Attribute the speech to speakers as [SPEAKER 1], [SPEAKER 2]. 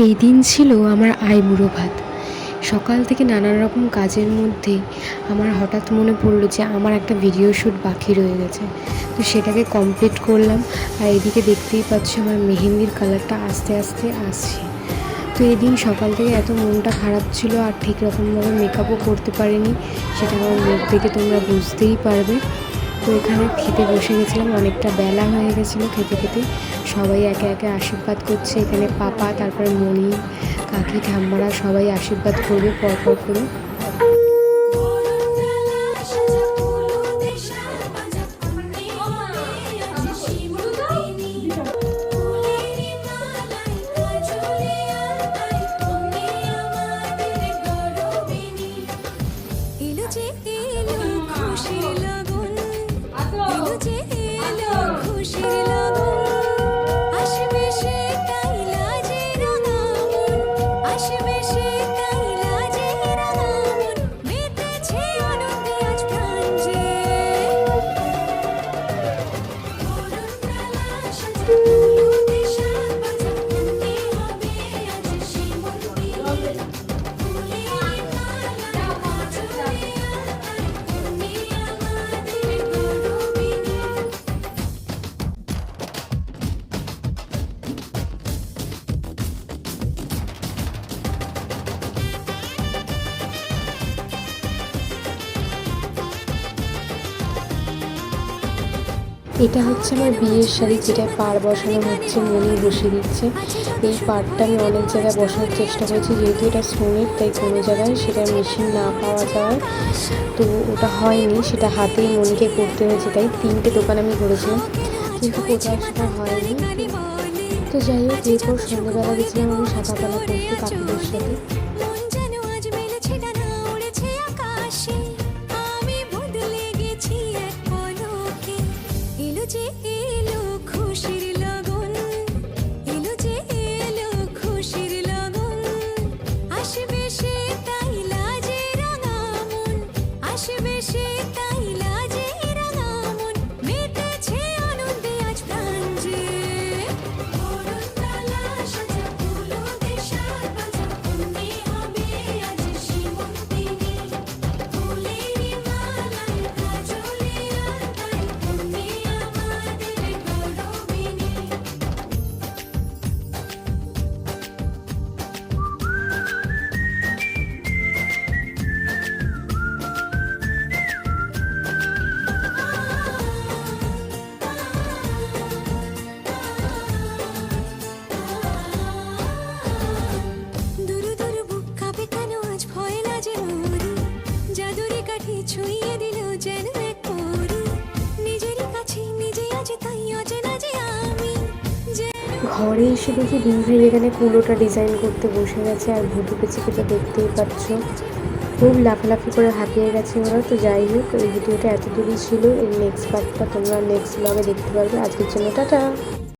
[SPEAKER 1] এই দিন ছিল আমার আইবুড়ো ভাত। সকাল থেকে নানান রকম কাজের মধ্যে আমার হঠাৎ মনে পড়লো যে আমার একটা ভিডিও শ্যুট বাকি রয়ে গেছে, তো সেটাকে কমপ্লিট করলাম। আর এদিকে দেখতেই পাচ্ছ আমার মেহেন্দির কালারটা আস্তে আস্তে আসছে। তো এই দিন সকাল থেকে এত মনটা খারাপ ছিল আর ঠিক রকমভাবে মেকআপও করতে পারিনি, সেটা আমার মুখ দেখে তোমরা বুঝতেই পারবে। তো এখানে খেতে বসে গেছিলাম, অনেকটা বেলা হয়ে গেছিলো। খেতে খেতে সবাই একে একে আশীর্বাদ করছে। এখানে পাপা, তারপরে মণি, কাকি, ঠাম্মারা সবাই আশীর্বাদ করবে পরপর করে। এটা হচ্ছে আমার বিয়ের শাড়ি, যেটা পাড় বসানো হচ্ছে, মনি বসিয়ে দিচ্ছে। এই পাড়টা আমি অনেক জায়গায় বসানোর চেষ্টা করেছি, যেহেতু এটা সোনের তাই কোনো জায়গায় সেটা মেশিন না পাওয়া যায়, তো ওটা হয়নি, সেটা হাতেই মনিকে করতে হয়েছে। তাই 3টে দোকান আমি ঘুরেছিলাম, কিন্তু কোথাও সেটা হয়নি। তো যাই হোক, এরপর সন্ধ্যেবেলা গেছিলাম আমি সাদাবেলা করতে কাকুদের সাথে। ঘরে এসে দেখি দুই ভাই এখানে কুলোটা ডিজাইন করতে বসে গেছে, আর ভুতু পেঁচিকেটা দেখতেই পাচ্ছ, খুব লাফালাফি করে হাঁপিয়ে গেছে ওরা। তো যাই হোক, এই ভিডিওটা এত দূরই ছিল। এর নেক্সট পার্টটা তোমরা নেক্সট ব্লগে দেখতে পারবে। আজকের জন্য টাটা।